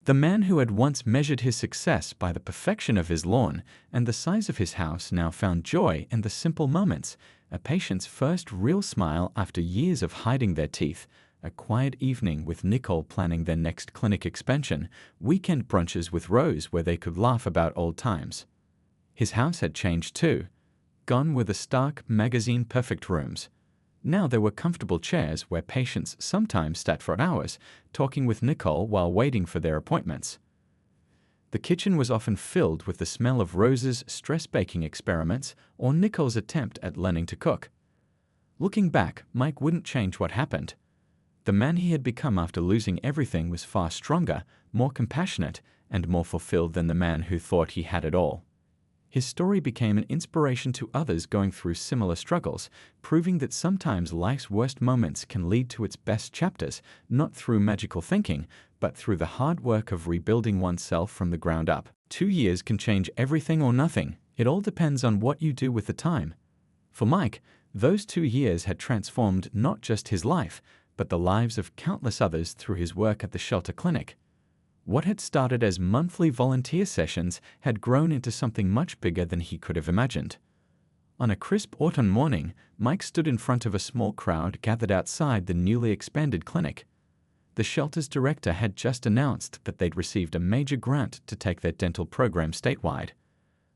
The man who had once measured his success by the perfection of his lawn and the size of his house now found joy in the simple moments, a patient's first real smile after years of hiding their teeth, a quiet evening with Nicole planning their next clinic expansion, weekend brunches with Rose where they could laugh about old times. His house had changed too. Gone were the stark, magazine-perfect rooms. Now there were comfortable chairs where patients sometimes sat for hours, talking with Nicole while waiting for their appointments. The kitchen was often filled with the smell of Rose's stress-baking experiments or Nicole's attempt at learning to cook. Looking back, Mike wouldn't change what happened. The man he had become after losing everything was far stronger, more compassionate, and more fulfilled than the man who thought he had it all. His story became an inspiration to others going through similar struggles, proving that sometimes life's worst moments can lead to its best chapters, not through magical thinking, but through the hard work of rebuilding oneself from the ground up. 2 years can change everything or nothing. It all depends on what you do with the time. For Mike, those 2 years had transformed not just his life, but the lives of countless others through his work at the shelter clinic. What had started as monthly volunteer sessions had grown into something much bigger than he could have imagined. On a crisp autumn morning, Mike stood in front of a small crowd gathered outside the newly expanded clinic. The shelter's director had just announced that they'd received a major grant to take their dental program statewide.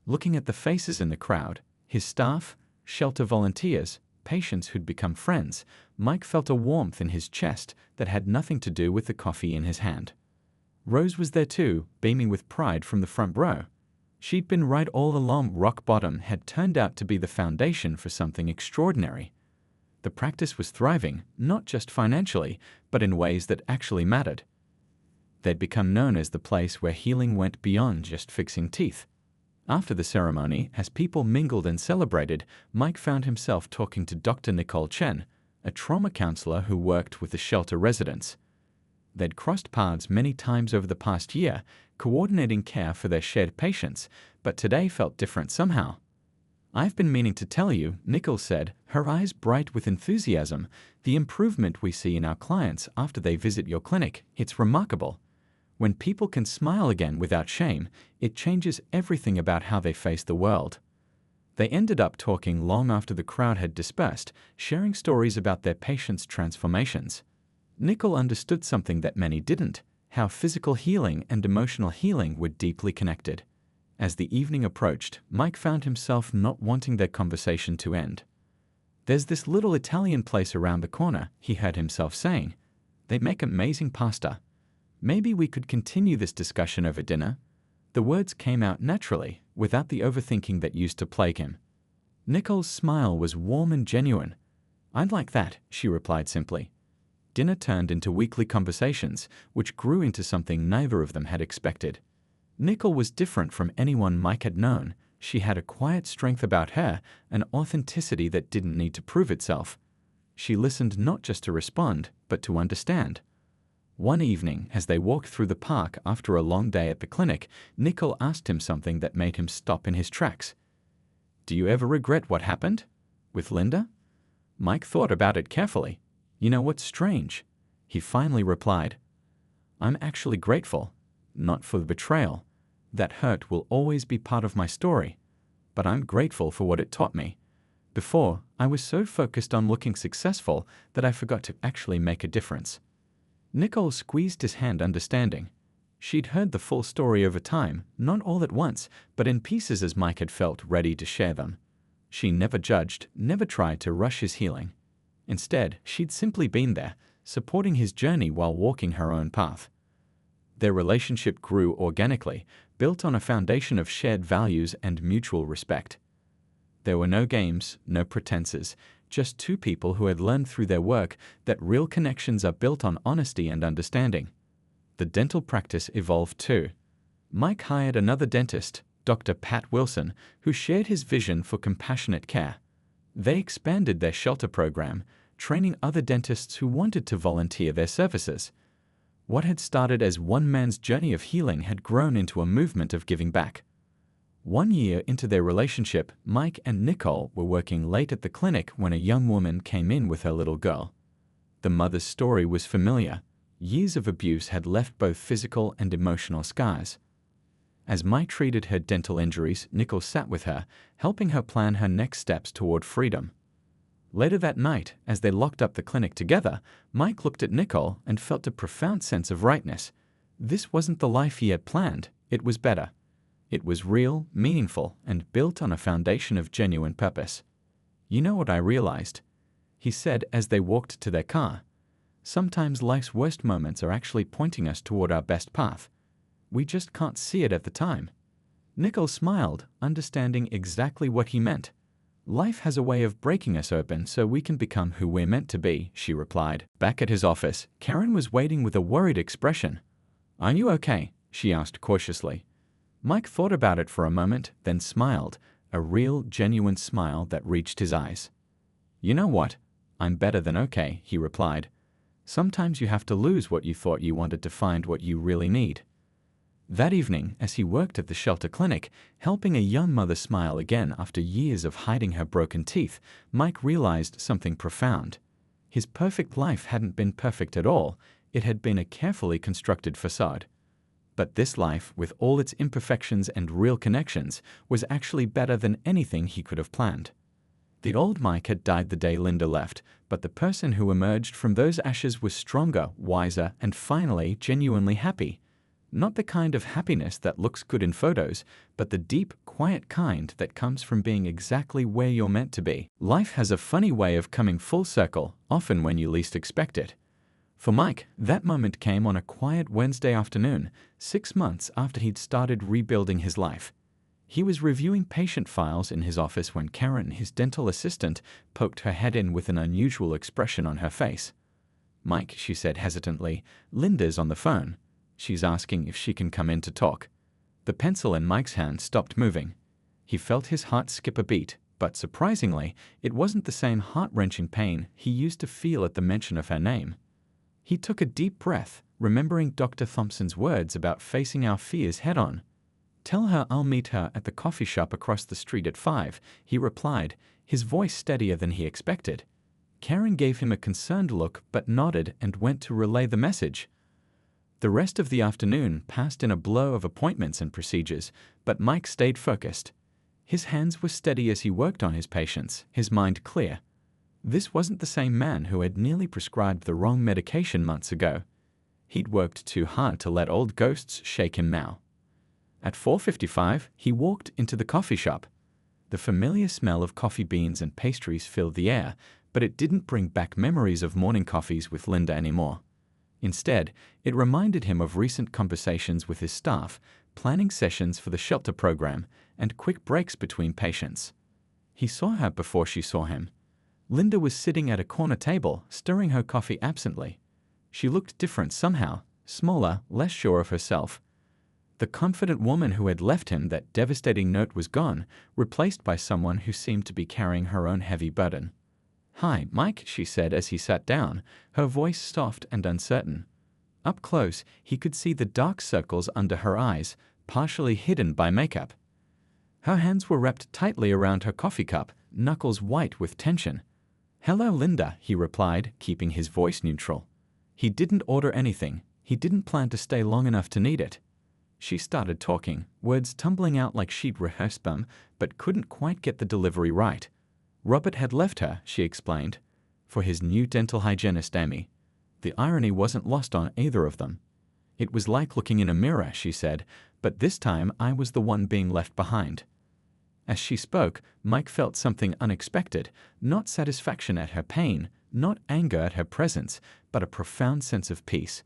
Looking at the faces in the crowd, his staff, shelter volunteers, patients who'd become friends, Mike felt a warmth in his chest that had nothing to do with the coffee in his hand. Rose was there too, beaming with pride from the front row. She'd been right all along. Rock bottom had turned out to be the foundation for something extraordinary. The practice was thriving, not just financially, but in ways that actually mattered. They'd become known as the place where healing went beyond just fixing teeth. After the ceremony, as people mingled and celebrated, Mike found himself talking to Dr. Nicole Chen, a trauma counselor who worked with the shelter residents. They'd crossed paths many times over the past year, coordinating care for their shared patients, but today felt different somehow. "I've been meaning to tell you," Nicole said, her eyes bright with enthusiasm, "the improvement we see in our clients after they visit your clinic, it's remarkable. When people can smile again without shame, it changes everything about how they face the world." They ended up talking long after the crowd had dispersed, sharing stories about their patients' transformations. Nicole understood something that many didn't, how physical healing and emotional healing were deeply connected. As the evening approached, Mike found himself not wanting their conversation to end. "There's this little Italian place around the corner," he heard himself saying. "They make amazing pasta. Maybe we could continue this discussion over dinner?" The words came out naturally, without the overthinking that used to plague him. Nicole's smile was warm and genuine. "I'd like that," she replied simply. Dinner turned into weekly conversations, which grew into something neither of them had expected. Nicole was different from anyone Mike had known. She had a quiet strength about her, an authenticity that didn't need to prove itself. She listened not just to respond, but to understand. One evening, as they walked through the park after a long day at the clinic, Nicole asked him something that made him stop in his tracks. "Do you ever regret what happened? With Linda?" Mike thought about it carefully. "You know what's strange?" he finally replied. "I'm actually grateful, not for the betrayal. That hurt will always be part of my story. But I'm grateful for what it taught me. Before, I was so focused on looking successful that I forgot to actually make a difference." Nicole squeezed his hand, understanding. She'd heard the full story over time, not all at once, but in pieces as Mike had felt ready to share them. She never judged, never tried to rush his healing. Instead, she'd simply been there, supporting his journey while walking her own path. Their relationship grew organically, built on a foundation of shared values and mutual respect. There were no games, no pretenses, just two people who had learned through their work that real connections are built on honesty and understanding. The dental practice evolved too. Mike hired another dentist, Dr. Pat Wilson, who shared his vision for compassionate care. They expanded their shelter program, training other dentists who wanted to volunteer their services. What had started as one man's journey of healing had grown into a movement of giving back. 1 year into their relationship, Mike and Nicole were working late at the clinic when a young woman came in with her little girl. The mother's story was familiar. Years of abuse had left both physical and emotional scars. As Mike treated her dental injuries, Nicole sat with her, helping her plan her next steps toward freedom. Later that night, as they locked up the clinic together, Mike looked at Nicole and felt a profound sense of rightness. This wasn't the life he had planned, it was better. It was real, meaningful, and built on a foundation of genuine purpose. "You know what I realized?" he said as they walked to their car. "Sometimes life's worst moments are actually pointing us toward our best path. We just can't see it at the time." Nicole smiled, understanding exactly what he meant. "Life has a way of breaking us open so we can become who we're meant to be," she replied. Back at his office, Karen was waiting with a worried expression. "Are you okay?" she asked cautiously. Mike thought about it for a moment, then smiled, a real, genuine smile that reached his eyes. "You know what? I'm better than okay," he replied. "Sometimes you have to lose what you thought you wanted to find what you really need." That evening, as he worked at the shelter clinic, helping a young mother smile again after years of hiding her broken teeth, Mike realized something profound. His perfect life hadn't been perfect at all, it had been a carefully constructed facade. But this life, with all its imperfections and real connections, was actually better than anything he could have planned. The old Mike had died the day Linda left, but the person who emerged from those ashes was stronger, wiser, and finally genuinely happy. Not the kind of happiness that looks good in photos, but the deep, quiet kind that comes from being exactly where you're meant to be. Life has a funny way of coming full circle, often when you least expect it. For Mike, that moment came on a quiet Wednesday afternoon, 6 months after he'd started rebuilding his life. He was reviewing patient files in his office when Karen, his dental assistant, poked her head in with an unusual expression on her face. "Mike," she said hesitantly, "Linda's on the phone. She's asking if she can come in to talk." The pencil in Mike's hand stopped moving. He felt his heart skip a beat, but surprisingly, it wasn't the same heart-wrenching pain he used to feel at the mention of her name. He took a deep breath, remembering Dr. Thompson's words about facing our fears head-on. "Tell her I'll meet her at the coffee shop across the street at 5, he replied, his voice steadier than he expected. Karen gave him a concerned look but nodded and went to relay the message. The rest of the afternoon passed in a blur of appointments and procedures, but Mike stayed focused. His hands were steady as he worked on his patients, his mind clear. This wasn't the same man who had nearly prescribed the wrong medication months ago. He'd worked too hard to let old ghosts shake him now. At 4:55, he walked into the coffee shop. The familiar smell of coffee beans and pastries filled the air, but it didn't bring back memories of morning coffees with Linda anymore. Instead, it reminded him of recent conversations with his staff, planning sessions for the shelter program, and quick breaks between patients. He saw her before she saw him. Linda was sitting at a corner table, stirring her coffee absently. She looked different somehow, smaller, less sure of herself. The confident woman who had left him that devastating note was gone, replaced by someone who seemed to be carrying her own heavy burden. "Hi, Mike," she said as he sat down, her voice soft and uncertain. Up close, he could see the dark circles under her eyes, partially hidden by makeup. Her hands were wrapped tightly around her coffee cup, knuckles white with tension. "Hello, Linda," he replied, keeping his voice neutral. He didn't order anything. He didn't plan to stay long enough to need it. She started talking, words tumbling out like she'd rehearsed them, but couldn't quite get the delivery right. Robert had left her, she explained, for his new dental hygienist, Amy. The irony wasn't lost on either of them. "It was like looking in a mirror," she said, "but this time I was the one being left behind." As she spoke, Mike felt something unexpected, not satisfaction at her pain, not anger at her presence, but a profound sense of peace.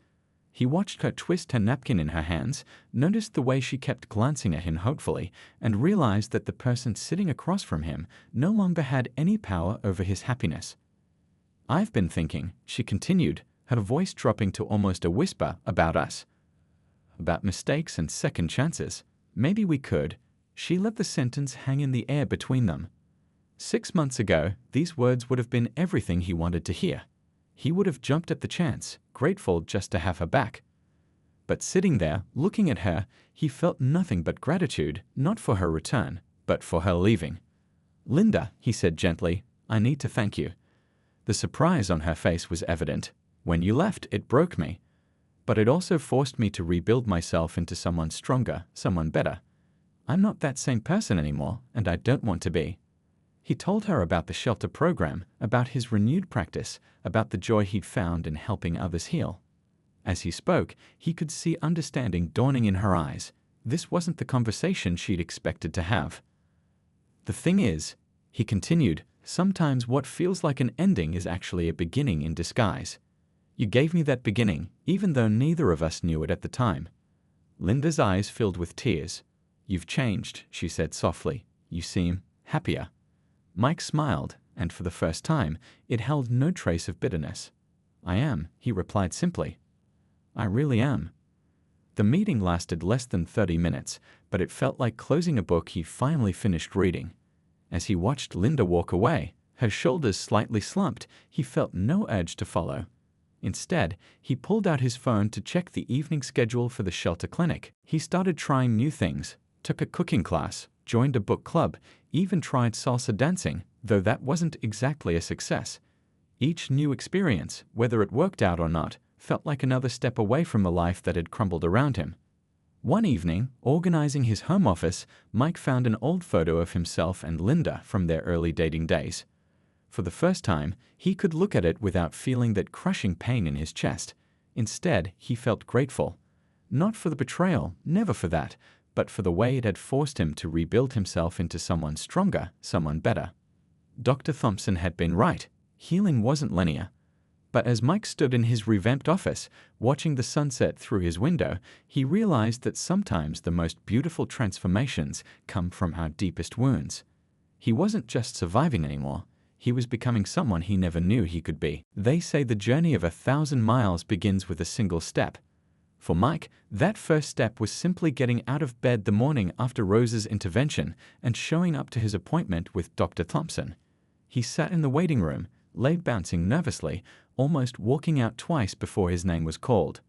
He watched her twist her napkin in her hands, noticed the way she kept glancing at him hopefully, and realized that the person sitting across from him no longer had any power over his happiness. "I've been thinking," she continued, her voice dropping to almost a whisper, "about us. About mistakes and second chances. Maybe we could." She let the sentence hang in the air between them. 6 months ago, these words would have been everything he wanted to hear. He would have jumped at the chance, grateful just to have her back. But sitting there, looking at her, he felt nothing but gratitude, not for her return, but for her leaving. "Linda," he said gently, "I need to thank you." The surprise on her face was evident. "When you left, it broke me." But it also forced me to rebuild myself into someone stronger, someone better. I'm not that same person anymore, and I don't want to be. He told her about the shelter program, about his renewed practice, about the joy he'd found in helping others heal. As he spoke, he could see understanding dawning in her eyes. This wasn't the conversation she'd expected to have. The thing is, he continued, sometimes what feels like an ending is actually a beginning in disguise. You gave me that beginning, even though neither of us knew it at the time. Linda's eyes filled with tears. You've changed, she said softly. You seem happier. Mike smiled, and for the first time, it held no trace of bitterness. I am, he replied simply. I really am. The meeting lasted less than 30 minutes, but it felt like closing a book he finally finished reading. As he watched Linda walk away, her shoulders slightly slumped, he felt no urge to follow. Instead, he pulled out his phone to check the evening schedule for the shelter clinic. He started trying new things, took a cooking class, joined a book club, even tried salsa dancing, though that wasn't exactly a success. Each new experience, whether it worked out or not, felt like another step away from the life that had crumbled around him. One evening, organizing his home office, Mike found an old photo of himself and Linda from their early dating days. For the first time, he could look at it without feeling that crushing pain in his chest. Instead, he felt grateful. Not for the betrayal, never for that, but for the way it had forced him to rebuild himself into someone stronger, someone better. Dr. Thompson had been right. Healing wasn't linear. But as Mike stood in his revamped office, watching the sunset through his window, he realized that sometimes the most beautiful transformations come from our deepest wounds. He wasn't just surviving anymore. He was becoming someone he never knew he could be. They say the journey of 1,000 miles begins with a single step. For Mike, that first step was simply getting out of bed the morning after Rose's intervention and showing up to his appointment with Dr. Thompson. He sat in the waiting room, leg bouncing nervously, almost walking out twice before his name was called.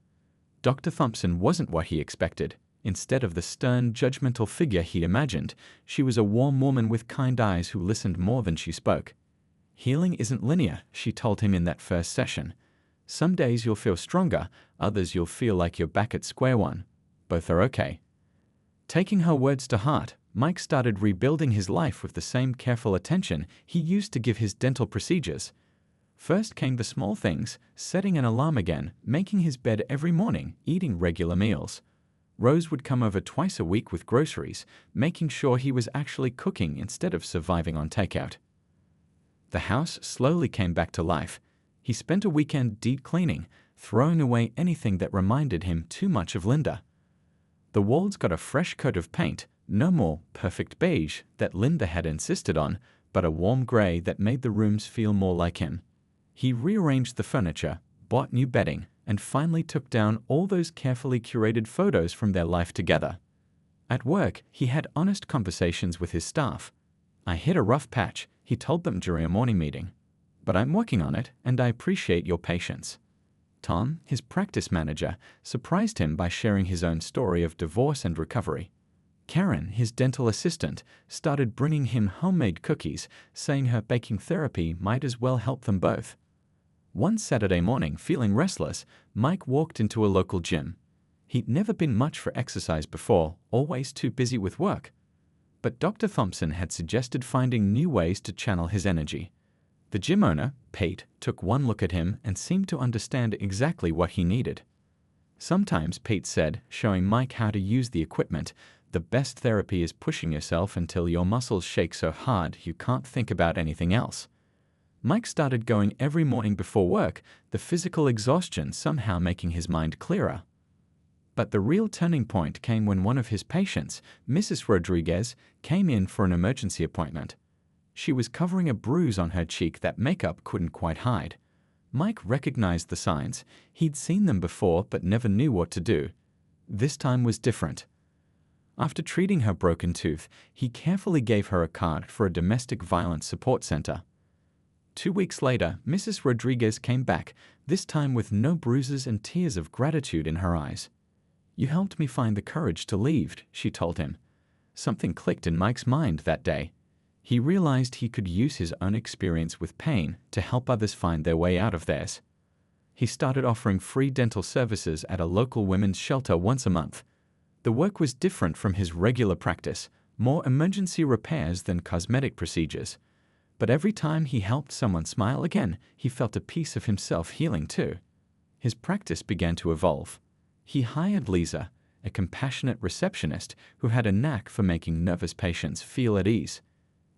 Dr. Thompson wasn't what he expected. Instead of the stern, judgmental figure he imagined, she was a warm woman with kind eyes who listened more than she spoke. Healing isn't linear, she told him in that first session. Some days you'll feel stronger, others you'll feel like you're back at square one. Both are okay. Taking her words to heart, Mike started rebuilding his life with the same careful attention he used to give his dental procedures. First came the small things, setting an alarm again, making his bed every morning, eating regular meals. Rose would come over twice a week with groceries, making sure he was actually cooking instead of surviving on takeout. The house slowly came back to life. He spent a weekend deep cleaning, throwing away anything that reminded him too much of Linda. The walls got a fresh coat of paint, no more perfect beige that Linda had insisted on, but a warm gray that made the rooms feel more like him. He rearranged the furniture, bought new bedding, and finally took down all those carefully curated photos from their life together. At work, he had honest conversations with his staff. I hit a rough patch, he told them during a morning meeting. But I'm working on it, and I appreciate your patience. Tom, his practice manager, surprised him by sharing his own story of divorce and recovery. Karen, his dental assistant, started bringing him homemade cookies, saying her baking therapy might as well help them both. One Saturday morning, feeling restless, Mike walked into a local gym. He'd never been much for exercise before, always too busy with work. But Dr. Thompson had suggested finding new ways to channel his energy. The gym owner, Pete, took one look at him and seemed to understand exactly what he needed. Sometimes, Pete said, showing Mike how to use the equipment, the best therapy is pushing yourself until your muscles shake so hard you can't think about anything else. Mike started going every morning before work, the physical exhaustion somehow making his mind clearer. But the real turning point came when one of his patients, Mrs. Rodriguez, came in for an emergency appointment. She was covering a bruise on her cheek that makeup couldn't quite hide. Mike recognized the signs. He'd seen them before but never knew what to do. This time was different. After treating her broken tooth, he carefully gave her a card for a domestic violence support center. 2 weeks later, Mrs. Rodriguez came back, this time with no bruises and tears of gratitude in her eyes. You helped me find the courage to leave, she told him. Something clicked in Mike's mind that day. He realized he could use his own experience with pain to help others find their way out of theirs. He started offering free dental services at a local women's shelter once a month. The work was different from his regular practice, more emergency repairs than cosmetic procedures. But every time he helped someone smile again, he felt a piece of himself healing too. His practice began to evolve. He hired Lisa, a compassionate receptionist who had a knack for making nervous patients feel at ease.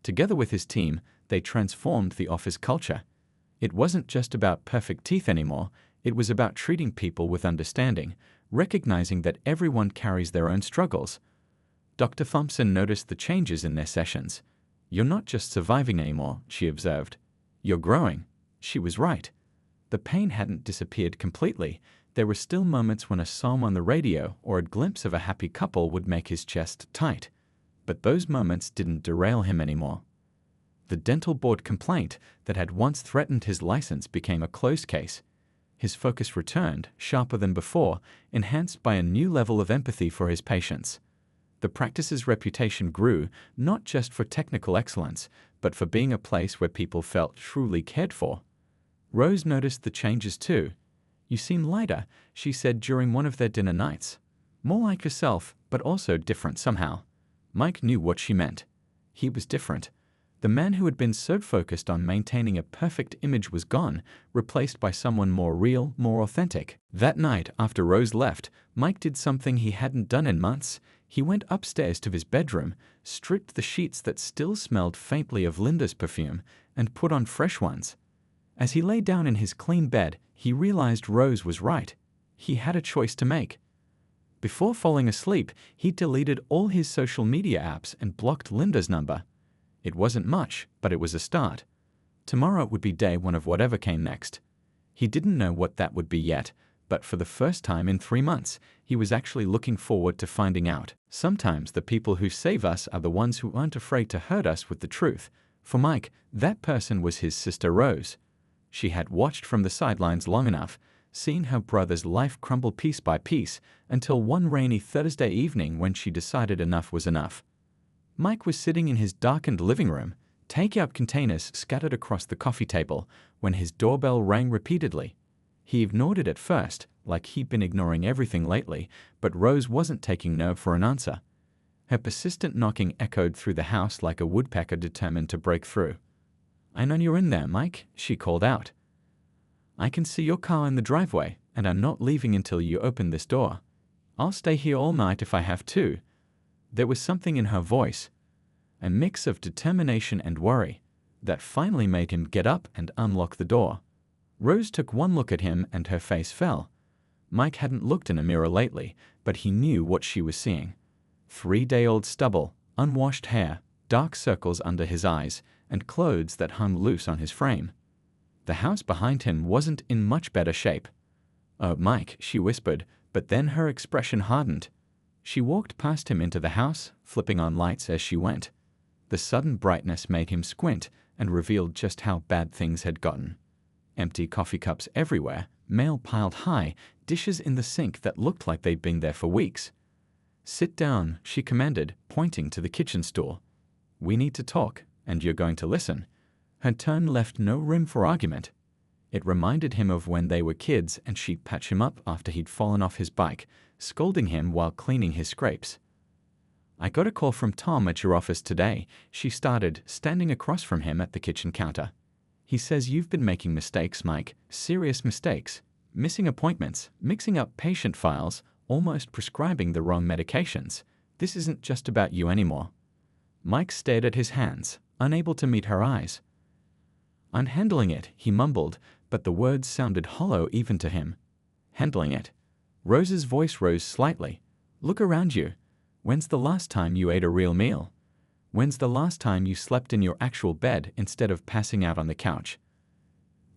Together with his team, they transformed the office culture. It wasn't just about perfect teeth anymore, it was about treating people with understanding, recognizing that everyone carries their own struggles. Dr. Thompson noticed the changes in their sessions. "You're not just surviving anymore," she observed. "You're growing." She was right. The pain hadn't disappeared completely. There were still moments when a song on the radio or a glimpse of a happy couple would make his chest tight. But those moments didn't derail him anymore. The dental board complaint that had once threatened his license became a closed case. His focus returned, sharper than before, enhanced by a new level of empathy for his patients. The practice's reputation grew, not just for technical excellence, but for being a place where people felt truly cared for. Rose noticed the changes too. "You seem lighter," she said during one of their dinner nights. "More like yourself, but also different somehow." Mike knew what she meant. He was different. The man who had been so focused on maintaining a perfect image was gone, replaced by someone more real, more authentic. That night, after Rose left, Mike did something he hadn't done in months. He went upstairs to his bedroom, stripped the sheets that still smelled faintly of Linda's perfume, and put on fresh ones. As he lay down in his clean bed, he realized Rose was right. He had a choice to make. Before falling asleep, he deleted all his social media apps and blocked Linda's number. It wasn't much, but it was a start. Tomorrow would be day one of whatever came next. He didn't know what that would be yet, but for the first time in 3 months, he was actually looking forward to finding out. Sometimes the people who save us are the ones who aren't afraid to hurt us with the truth. For Mike, that person was his sister Rose. She had watched from the sidelines long enough, seen her brother's life crumble piece by piece, until one rainy Thursday evening when she decided enough was enough. Mike was sitting in his darkened living room, takeout containers scattered across the coffee table, when his doorbell rang repeatedly. He ignored it at first, like he'd been ignoring everything lately, but Rose wasn't taking no for an answer. Her persistent knocking echoed through the house like a woodpecker determined to break through. "I know you're in there, Mike," she called out. "I can see your car in the driveway, and I'm not leaving until you open this door. I'll stay here all night if I have to." There was something in her voice, a mix of determination and worry, that finally made him get up and unlock the door. Rose took one look at him and her face fell. Mike hadn't looked in a mirror lately, but he knew what she was seeing. 3-day-old stubble, unwashed hair, dark circles under his eyes, and clothes that hung loose on his frame. The house behind him wasn't in much better shape. "Oh, Mike," she whispered, but then her expression hardened. She walked past him into the house, flipping on lights as she went. The sudden brightness made him squint and revealed just how bad things had gotten. Empty coffee cups everywhere, mail piled high, dishes in the sink that looked like they'd been there for weeks. "Sit down," she commanded, pointing to the kitchen stool. "We need to talk, and you're going to listen." Her tone left no room for argument. It reminded him of when they were kids and she'd patch him up after he'd fallen off his bike, scolding him while cleaning his scrapes. "I got a call from Tom at your office today," she started, standing across from him at the kitchen counter. "He says you've been making mistakes, Mike, serious mistakes, missing appointments, mixing up patient files, almost prescribing the wrong medications. This isn't just about you anymore." Mike stared at his hands, unable to meet her eyes. "I'm handling it," he mumbled, but the words sounded hollow even to him. "Handling it?" Rose's voice rose slightly. "Look around you. When's the last time you ate a real meal? When's the last time you slept in your actual bed instead of passing out on the couch?"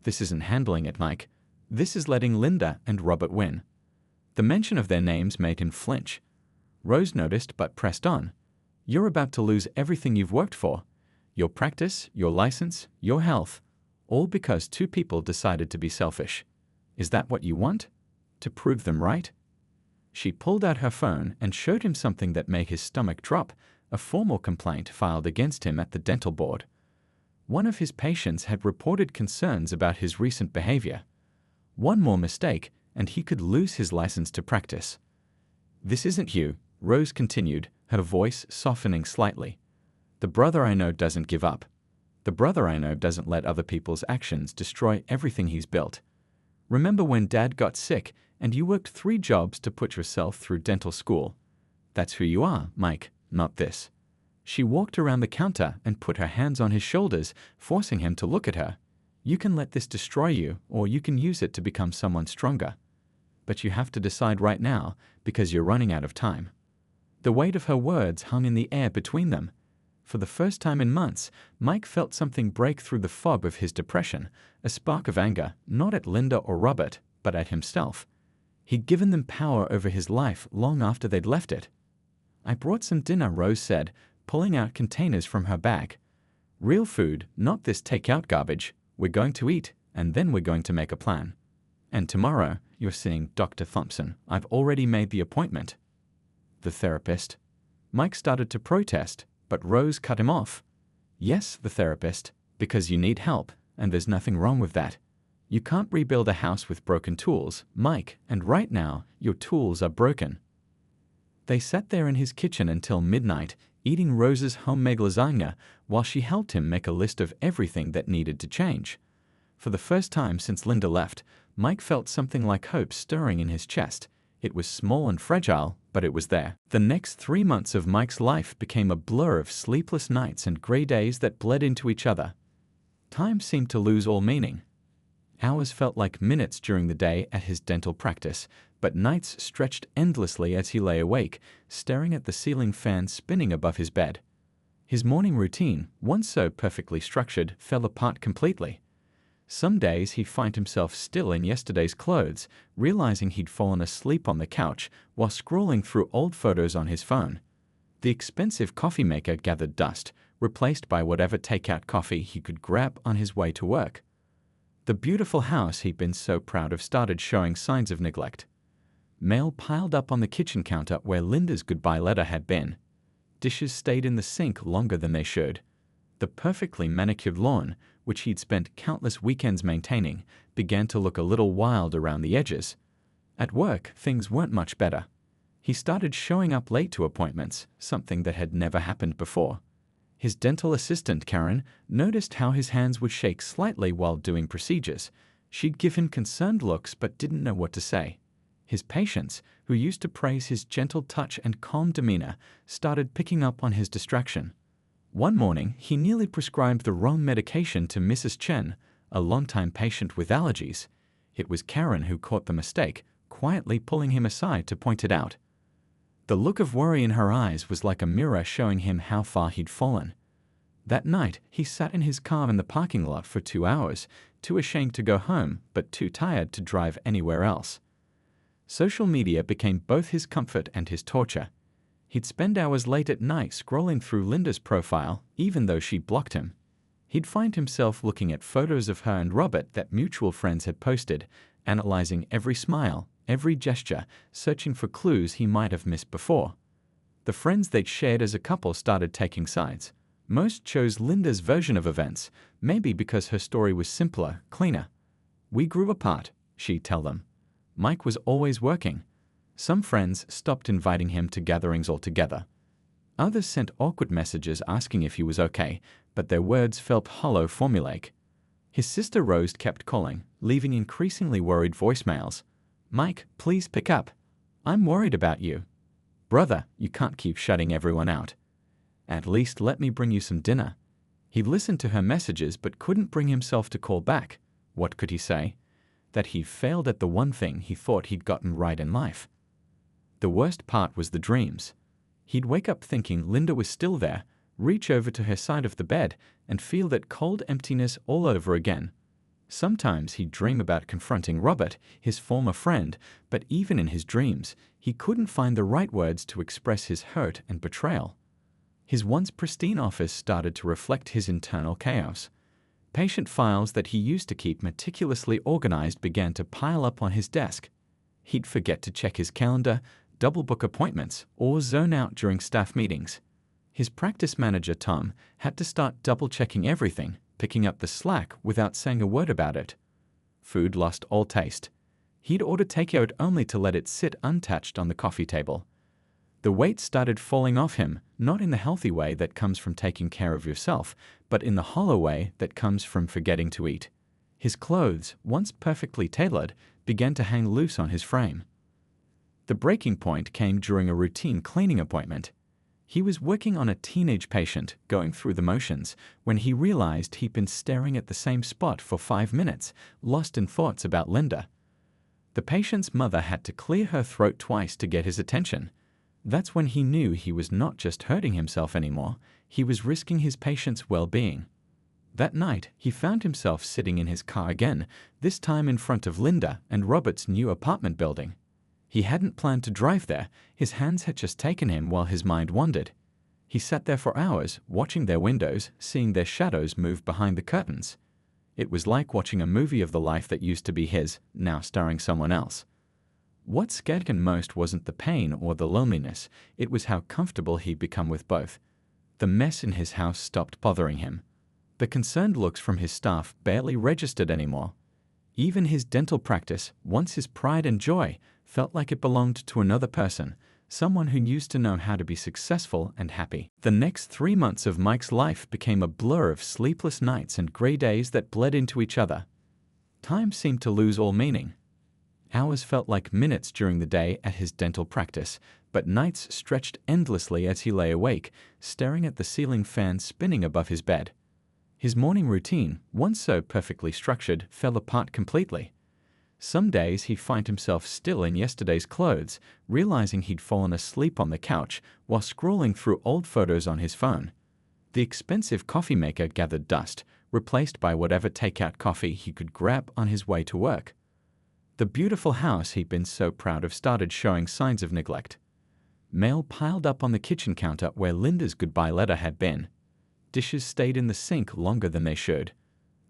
"This isn't handling it, Mike. This is letting Linda and Robert win." The mention of their names made him flinch. Rose noticed but pressed on. "You're about to lose everything you've worked for. Your practice, your license, your health, all because 2 people decided to be selfish. Is that what you want? To prove them right?" She pulled out her phone and showed him something that made his stomach drop, a formal complaint filed against him at the dental board. One of his patients had reported concerns about his recent behavior. One more mistake, and he could lose his license to practice. "This isn't you," Rose continued, her voice softening slightly. "The brother I know doesn't give up. The brother I know doesn't let other people's actions destroy everything he's built. Remember when Dad got sick and you worked 3 jobs to put yourself through dental school? That's who you are, Mike, not this." She walked around the counter and put her hands on his shoulders, forcing him to look at her. "You can let this destroy you, or you can use it to become someone stronger. But you have to decide right now, because you're running out of time." The weight of her words hung in the air between them. For the first time in months, Mike felt something break through the fog of his depression, a spark of anger, not at Linda or Robert, but at himself. He'd given them power over his life long after they'd left it. "I brought some dinner," Rose said, pulling out containers from her bag. "Real food, not this take-out garbage. We're going to eat, and then we're going to make a plan. And tomorrow, you're seeing Dr. Thompson. I've already made the appointment." "The therapist?" Mike started to protest, but Rose cut him off. "Yes, the therapist, because you need help, and there's nothing wrong with that. You can't rebuild a house with broken tools, Mike, and right now, your tools are broken." They sat there in his kitchen until midnight, eating Rose's homemade lasagna while she helped him make a list of everything that needed to change. For the first time since Linda left, Mike felt something like hope stirring in his chest. It was small and fragile, but it was there. The next 3 months of Mike's life became a blur of sleepless nights and gray days that bled into each other. Time seemed to lose all meaning. Hours felt like minutes during the day at his dental practice, but nights stretched endlessly as he lay awake, staring at the ceiling fan spinning above his bed. His morning routine, once so perfectly structured, fell apart completely. Some days he'd find himself still in yesterday's clothes, realizing he'd fallen asleep on the couch while scrolling through old photos on his phone. The expensive coffee maker gathered dust, replaced by whatever takeout coffee he could grab on his way to work. The beautiful house he'd been so proud of started showing signs of neglect. Mail piled up on the kitchen counter where Linda's goodbye letter had been. Dishes stayed in the sink longer than they should. The perfectly manicured lawn, which he'd spent countless weekends maintaining, began to look a little wild around the edges. At work, things weren't much better. He started showing up late to appointments, something that had never happened before. His dental assistant, Karen, noticed how his hands would shake slightly while doing procedures. She'd give him concerned looks but didn't know what to say. His patients, who used to praise his gentle touch and calm demeanor, started picking up on his distraction. One morning, he nearly prescribed the wrong medication to Mrs. Chen, a longtime patient with allergies. It was Karen who caught the mistake, quietly pulling him aside to point it out. The look of worry in her eyes was like a mirror showing him how far he'd fallen. That night, he sat in his car in the parking lot for 2 hours, too ashamed to go home, but too tired to drive anywhere else. Social media became both his comfort and his torture. He'd spend hours late at night scrolling through Linda's profile, even though she blocked him. He'd find himself looking at photos of her and Robert that mutual friends had posted, analyzing every smile, every gesture, searching for clues he might have missed before. The friends they'd shared as a couple started taking sides. Most chose Linda's version of events, maybe because her story was simpler, cleaner. "We grew apart," she'd tell them. Mike was always working. Some friends stopped inviting him to gatherings altogether. Others sent awkward messages asking if he was okay, but their words felt hollow, formulaic. His sister Rose kept calling, leaving increasingly worried voicemails. "Mike, please pick up. I'm worried about you. Brother, you can't keep shutting everyone out. At least let me bring you some dinner." He listened to her messages but couldn't bring himself to call back. What could he say? That he failed at the one thing he thought he'd gotten right in life. The worst part was the dreams. He'd wake up thinking Linda was still there, reach over to her side of the bed, and feel that cold emptiness all over again. Sometimes he'd dream about confronting Robert, his former friend, but even in his dreams, he couldn't find the right words to express his hurt and betrayal. His once pristine office started to reflect his internal chaos. Patient files that he used to keep meticulously organized began to pile up on his desk. He'd forget to check his calendar, double book appointments, or zone out during staff meetings. His practice manager, Tom, had to start double-checking everything, picking up the slack without saying a word about it. Food lost all taste. He'd order takeout only to let it sit untouched on the coffee table. The weight started falling off him, not in the healthy way that comes from taking care of yourself, but in the hollow way that comes from forgetting to eat. His clothes, once perfectly tailored, began to hang loose on his frame. The breaking point came during a routine cleaning appointment. He was working on a teenage patient, going through the motions, when he realized he'd been staring at the same spot for 5 minutes, lost in thoughts about Linda. The patient's mother had to clear her throat twice to get his attention. That's when he knew he was not just hurting himself anymore, he was risking his patient's well-being. That night, he found himself sitting in his car again, this time in front of Linda and Robert's new apartment building. He hadn't planned to drive there, his hands had just taken him while his mind wandered. He sat there for hours, watching their windows, seeing their shadows move behind the curtains. It was like watching a movie of the life that used to be his, now starring someone else. What scared him most wasn't the pain or the loneliness, it was how comfortable he'd become with both. The mess in his house stopped bothering him. The concerned looks from his staff barely registered anymore. Even his dental practice, once his pride and joy, felt like it belonged to another person, someone who used to know how to be successful and happy. The next 3 months of Mike's life became a blur of sleepless nights and gray days that bled into each other. Time seemed to lose all meaning. Hours felt like minutes during the day at his dental practice, but nights stretched endlessly as he lay awake, staring at the ceiling fan spinning above his bed. His morning routine, once so perfectly structured, fell apart completely. Some days he'd find himself still in yesterday's clothes, realizing he'd fallen asleep on the couch while scrolling through old photos on his phone. The expensive coffee maker gathered dust, replaced by whatever takeout coffee he could grab on his way to work. The beautiful house he'd been so proud of started showing signs of neglect. Mail piled up on the kitchen counter where Linda's goodbye letter had been. Dishes stayed in the sink longer than they should.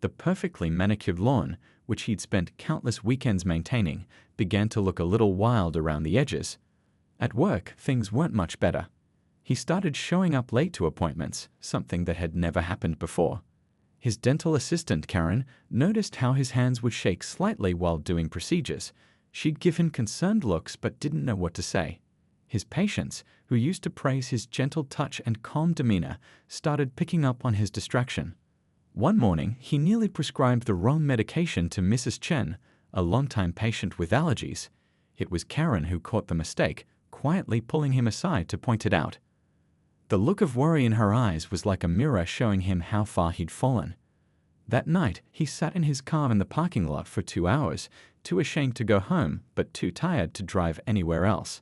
The perfectly manicured lawn, which he'd spent countless weekends maintaining, began to look a little wild around the edges. At work, things weren't much better. He started showing up late to appointments, something that had never happened before. His dental assistant, Karen, noticed how his hands would shake slightly while doing procedures. She'd give him concerned looks but didn't know what to say. His patients, who used to praise his gentle touch and calm demeanor, started picking up on his distraction. One morning, he nearly prescribed the wrong medication to Mrs. Chen, a longtime patient with allergies. It was Karen who caught the mistake, quietly pulling him aside to point it out. The look of worry in her eyes was like a mirror showing him how far he'd fallen. That night, he sat in his car in the parking lot for 2 hours, too ashamed to go home but too tired to drive anywhere else.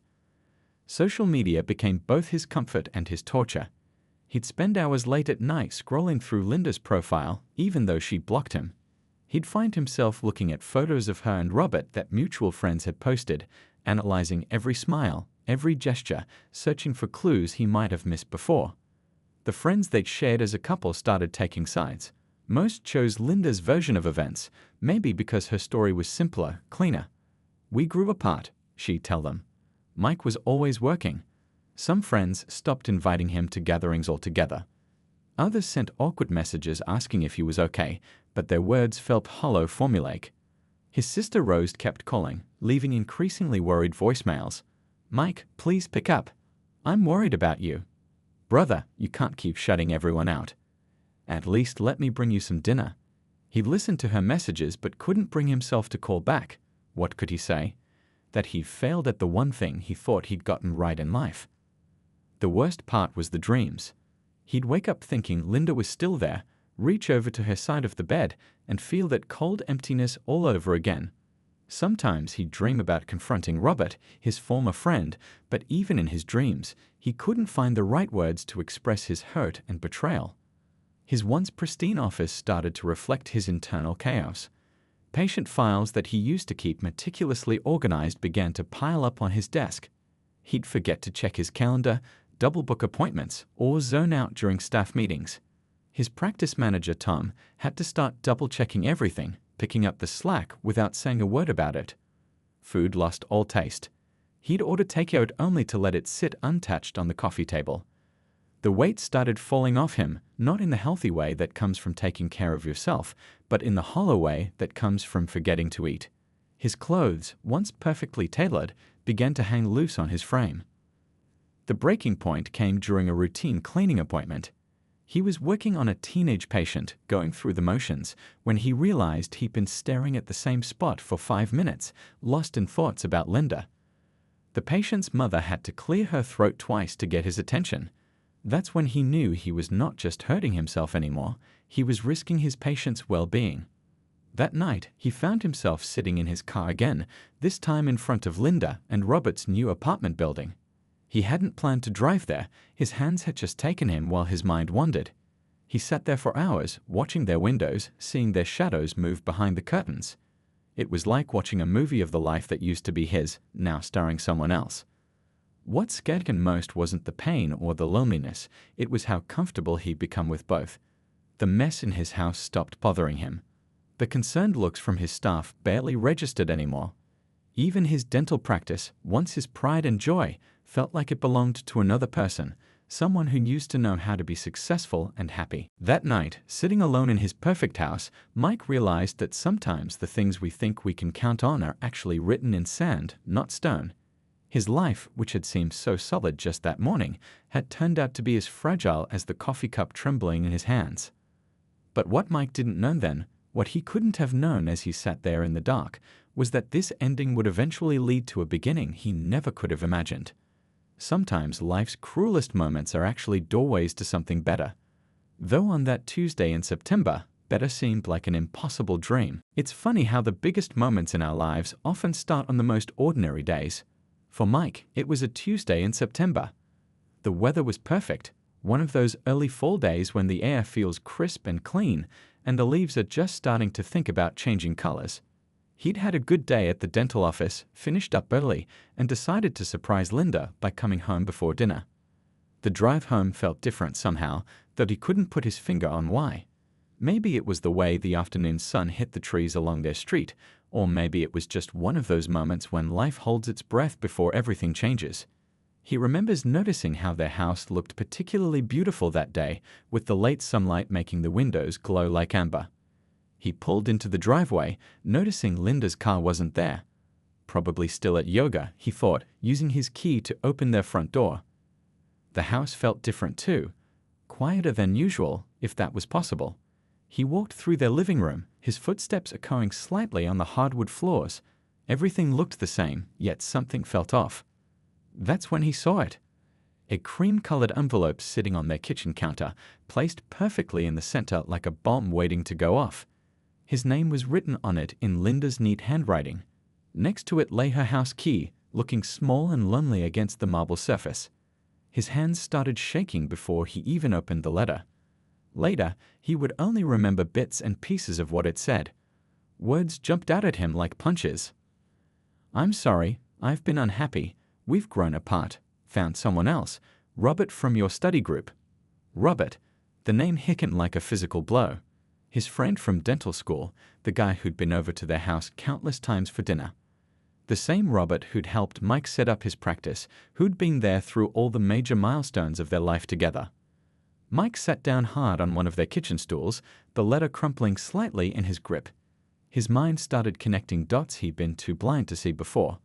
Social media became both his comfort and his torture. He'd spend hours late at night scrolling through Linda's profile, even though she blocked him. He'd find himself looking at photos of her and Robert that mutual friends had posted, analyzing every smile, every gesture, searching for clues he might have missed before. The friends they'd shared as a couple started taking sides. Most chose Linda's version of events, maybe because her story was simpler, cleaner. "We grew apart," she'd tell them. Mike was always working. Some friends stopped inviting him to gatherings altogether. Others sent awkward messages asking if he was okay, but their words felt hollow, formulaic. His sister Rose kept calling, leaving increasingly worried voicemails. "Mike, please pick up. I'm worried about you. Brother, you can't keep shutting everyone out. At least let me bring you some dinner." He listened to her messages but couldn't bring himself to call back. What could he say? That he'd failed at the one thing he thought he'd gotten right in life. The worst part was the dreams. He'd wake up thinking Linda was still there, reach over to her side of the bed, and feel that cold emptiness all over again. Sometimes he'd dream about confronting Robert, his former friend, but even in his dreams, he couldn't find the right words to express his hurt and betrayal. His once pristine office started to reflect his internal chaos. Patient files that he used to keep meticulously organized began to pile up on his desk. He'd forget to check his calendar, double book appointments, or zone out during staff meetings. His practice manager, Tom, had to start double-checking everything, picking up the slack without saying a word about it. Food lost all taste. He'd order takeout only to let it sit untouched on the coffee table. The weight started falling off him, not in the healthy way that comes from taking care of yourself, but in the hollow way that comes from forgetting to eat. His clothes, once perfectly tailored, began to hang loose on his frame. The breaking point came during a routine cleaning appointment. He was working on a teenage patient, going through the motions, when he realized he'd been staring at the same spot for 5 minutes, lost in thoughts about Linda. The patient's mother had to clear her throat twice to get his attention. That's when he knew he was not just hurting himself anymore, he was risking his patient's well-being. That night, he found himself sitting in his car again, this time in front of Linda and Robert's new apartment building. He hadn't planned to drive there, his hands had just taken him while his mind wandered. He sat there for hours, watching their windows, seeing their shadows move behind the curtains. It was like watching a movie of the life that used to be his, now starring someone else. What scared him most wasn't the pain or the loneliness, it was how comfortable he'd become with both. The mess in his house stopped bothering him. The concerned looks from his staff barely registered anymore. Even his dental practice, once his pride and joy, felt like it belonged to another person, someone who used to know how to be successful and happy. That night, sitting alone in his perfect house, Mike realized that sometimes the things we think we can count on are actually written in sand, not stone. His life, which had seemed so solid just that morning, had turned out to be as fragile as the coffee cup trembling in his hands. But what Mike didn't know then, what he couldn't have known as he sat there in the dark, was that this ending would eventually lead to a beginning he never could have imagined. Sometimes life's cruelest moments are actually doorways to something better. Though on that Tuesday in September, better seemed like an impossible dream. It's funny how the biggest moments in our lives often start on the most ordinary days. For Mike, it was a Tuesday in September. The weather was perfect, one of those early fall days when the air feels crisp and clean, and the leaves are just starting to think about changing colors. He'd had a good day at the dental office, finished up early, and decided to surprise Linda by coming home before dinner. The drive home felt different somehow, though he couldn't put his finger on why. Maybe it was the way the afternoon sun hit the trees along their street, or maybe it was just one of those moments when life holds its breath before everything changes. He remembers noticing how their house looked particularly beautiful that day, with the late sunlight making the windows glow like amber. He pulled into the driveway, noticing Linda's car wasn't there. Probably still at yoga, he thought, using his key to open their front door. The house felt different too, quieter than usual, if that was possible. He walked through their living room, his footsteps echoing slightly on the hardwood floors. Everything looked the same, yet something felt off. That's when he saw it. A cream-colored envelope sitting on their kitchen counter, placed perfectly in the center like a bomb waiting to go off. His name was written on it in Linda's neat handwriting. Next to it lay her house key, looking small and lonely against the marble surface. His hands started shaking before he even opened the letter. Later, he would only remember bits and pieces of what it said. Words jumped out at him like punches. "I'm sorry, I've been unhappy. We've grown apart, found someone else. Robert from your study group." Robert. The name hit him like a physical blow. His friend from dental school, the guy who'd been over to their house countless times for dinner. The same Robert who'd helped Mike set up his practice, who'd been there through all the major milestones of their life together. Mike sat down hard on one of their kitchen stools, the letter crumpling slightly in his grip. His mind started connecting dots he'd been too blind to see before.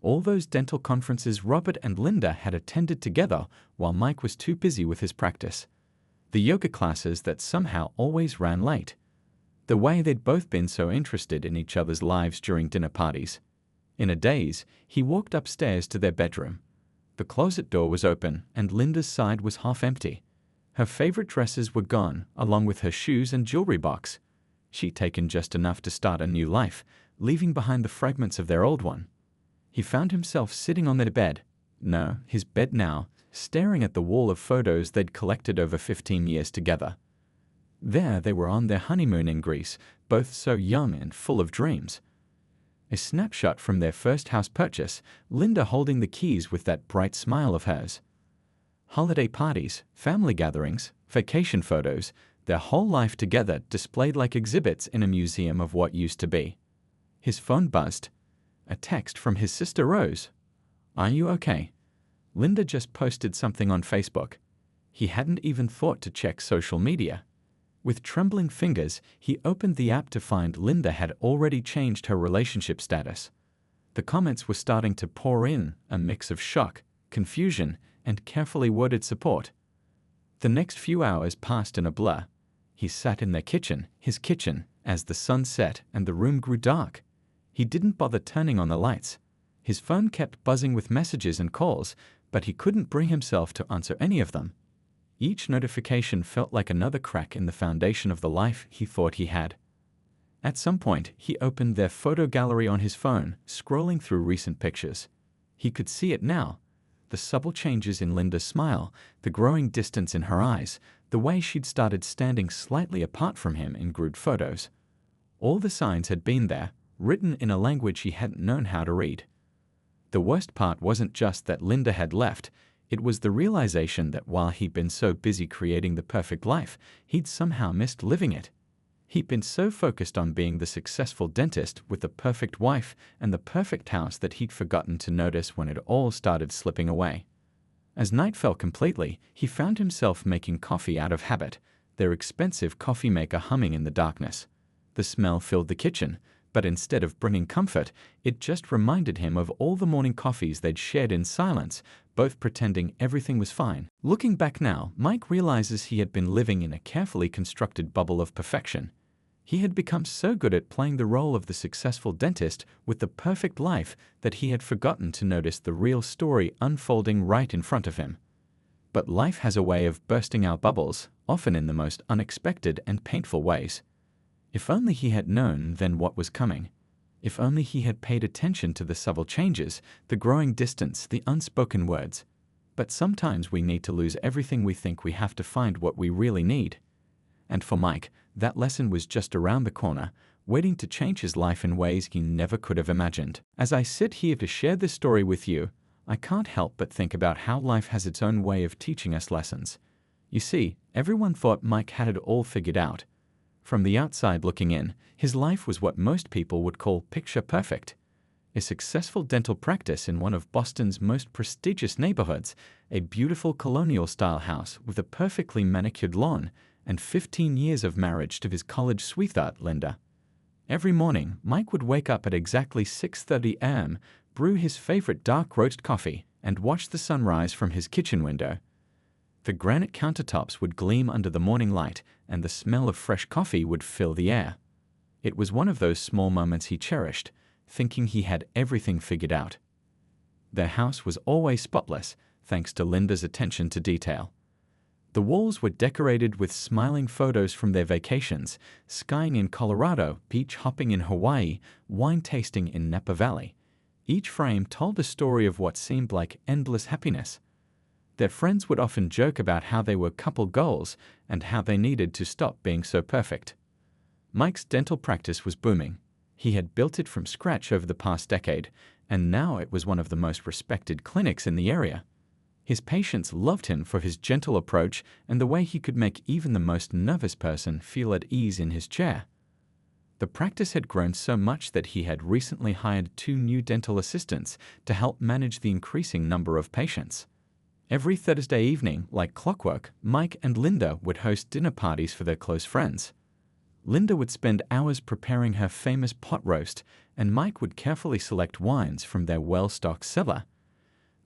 All those dental conferences Robert and Linda had attended together while Mike was too busy with his practice. The yoga classes that somehow always ran late. The way they'd both been so interested in each other's lives during dinner parties. In a daze, he walked upstairs to their bedroom. The closet door was open and Linda's side was half empty. Her favorite dresses were gone, along with her shoes and jewelry box. She'd taken just enough to start a new life, leaving behind the fragments of their old one. He found himself sitting on their bed. No, his bed now, staring at the wall of photos they'd collected over 15 years together. There they were on their honeymoon in Greece, both so young and full of dreams. A snapshot from their first house purchase, Linda holding the keys with that bright smile of hers. Holiday parties, family gatherings, vacation photos, their whole life together displayed like exhibits in a museum of what used to be. His phone buzzed. A text from his sister Rose. "Are you okay? Linda just posted something on Facebook." He hadn't even thought to check social media. With trembling fingers, he opened the app to find Linda had already changed her relationship status. The comments were starting to pour in, a mix of shock, confusion, and carefully worded support. The next few hours passed in a blur. He sat in his kitchen, as the sun set and the room grew dark. He didn't bother turning on the lights. His phone kept buzzing with messages and calls, but he couldn't bring himself to answer any of them. Each notification felt like another crack in the foundation of the life he thought he had. At some point, he opened their photo gallery on his phone, scrolling through recent pictures. He could see it now. The subtle changes in Linda's smile, the growing distance in her eyes, the way she'd started standing slightly apart from him in group photos. All the signs had been there, written in a language he hadn't known how to read. The worst part wasn't just that Linda had left, it was the realization that while he'd been so busy creating the perfect life, he'd somehow missed living it. He'd been so focused on being the successful dentist with the perfect wife and the perfect house that he'd forgotten to notice when it all started slipping away. As night fell completely, he found himself making coffee out of habit, their expensive coffee maker humming in the darkness. The smell filled the kitchen, but instead of bringing comfort, it just reminded him of all the morning coffees they'd shared in silence, both pretending everything was fine. Looking back now, Mike realizes he had been living in a carefully constructed bubble of perfection. He had become so good at playing the role of the successful dentist with the perfect life that he had forgotten to notice the real story unfolding right in front of him. But life has a way of bursting our bubbles, often in the most unexpected and painful ways. If only he had known then what was coming. If only he had paid attention to the subtle changes, the growing distance, the unspoken words. But sometimes we need to lose everything we think we have to find what we really need. And for Mike, that lesson was just around the corner, waiting to change his life in ways he never could have imagined. As I sit here to share this story with you, I can't help but think about how life has its own way of teaching us lessons. You see, everyone thought Mike had it all figured out. From the outside looking in, his life was what most people would call picture perfect. A successful dental practice in one of Boston's most prestigious neighborhoods, a beautiful colonial-style house with a perfectly manicured lawn, and 15 years of marriage to his college sweetheart, Linda. Every morning, Mike would wake up at exactly 6:30 a.m., brew his favorite dark roast coffee, and watch the sunrise from his kitchen window. The granite countertops would gleam under the morning light, and the smell of fresh coffee would fill the air. It was one of those small moments he cherished, thinking he had everything figured out. Their house was always spotless, thanks to Linda's attention to detail. The walls were decorated with smiling photos from their vacations, skiing in Colorado, beach hopping in Hawaii, wine tasting in Napa Valley. Each frame told a story of what seemed like endless happiness. Their friends would often joke about how they were couple goals and how they needed to stop being so perfect. Mike's dental practice was booming. He had built it from scratch over the past decade, and now it was one of the most respected clinics in the area. His patients loved him for his gentle approach and the way he could make even the most nervous person feel at ease in his chair. The practice had grown so much that he had recently hired 2 new dental assistants to help manage the increasing number of patients. Every Thursday evening, like clockwork, Mike and Linda would host dinner parties for their close friends. Linda would spend hours preparing her famous pot roast, and Mike would carefully select wines from their well-stocked cellar.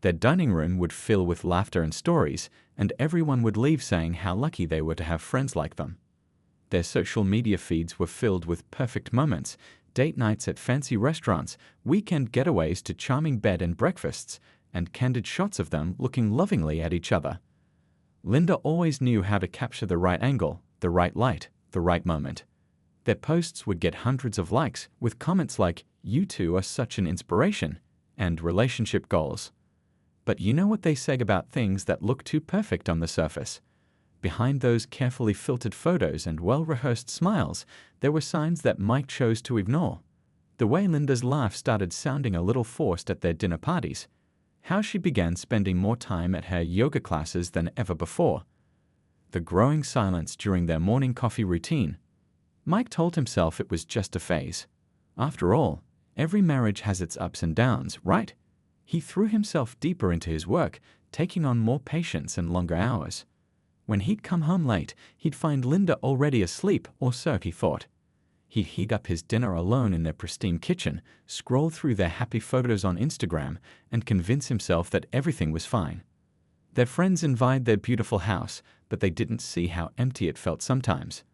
Their dining room would fill with laughter and stories, and everyone would leave saying how lucky they were to have friends like them. Their social media feeds were filled with perfect moments, date nights at fancy restaurants, weekend getaways to charming bed and breakfasts, and candid shots of them looking lovingly at each other. Linda always knew how to capture the right angle, the right light, the right moment. Their posts would get hundreds of likes, with comments like, "You two are such an inspiration," and relationship goals. But you know what they say about things that look too perfect on the surface? Behind those carefully filtered photos and well-rehearsed smiles, there were signs that Mike chose to ignore. The way Linda's laugh started sounding a little forced at their dinner parties. How she began spending more time at her yoga classes than ever before. The growing silence during their morning coffee routine. Mike told himself it was just a phase. After all, every marriage has its ups and downs, right? He threw himself deeper into his work, taking on more patients and longer hours. When he'd come home late, he'd find Linda already asleep, or so he thought. He'd heat up his dinner alone in their pristine kitchen, scroll through their happy photos on Instagram, and convince himself that everything was fine. Their friends envied their beautiful house, but they didn't see how empty it felt sometimes.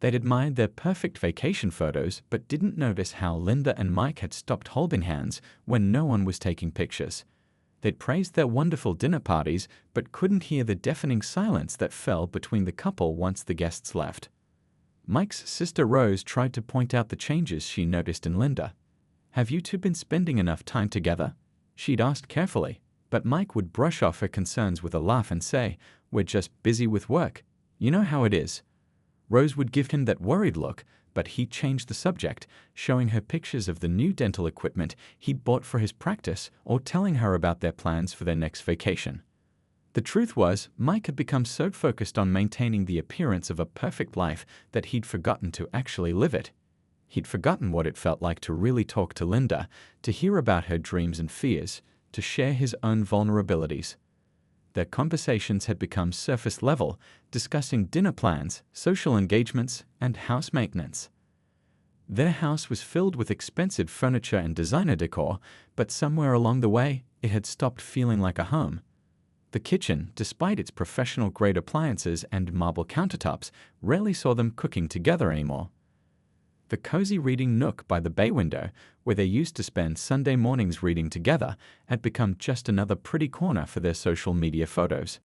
They'd admired their perfect vacation photos, but didn't notice how Linda and Mike had stopped holding hands when no one was taking pictures. They'd praised their wonderful dinner parties, but couldn't hear the deafening silence that fell between the couple once the guests left. Mike's sister Rose tried to point out the changes she noticed in Linda. "Have you two been spending enough time together?" she'd asked carefully, but Mike would brush off her concerns with a laugh and say, "We're just busy with work. You know how it is." Rose would give him that worried look, but he changed the subject, showing her pictures of the new dental equipment he'd bought for his practice or telling her about their plans for their next vacation. The truth was, Mike had become so focused on maintaining the appearance of a perfect life that he'd forgotten to actually live it. He'd forgotten what it felt like to really talk to Linda, to hear about her dreams and fears, to share his own vulnerabilities. Their conversations had become surface level, discussing dinner plans, social engagements, and house maintenance. Their house was filled with expensive furniture and designer decor, but somewhere along the way, it had stopped feeling like a home. The kitchen, despite its professional-grade appliances and marble countertops, rarely saw them cooking together anymore. The cozy reading nook by the bay window, where they used to spend Sunday mornings reading together, had become just another pretty corner for their social media photos.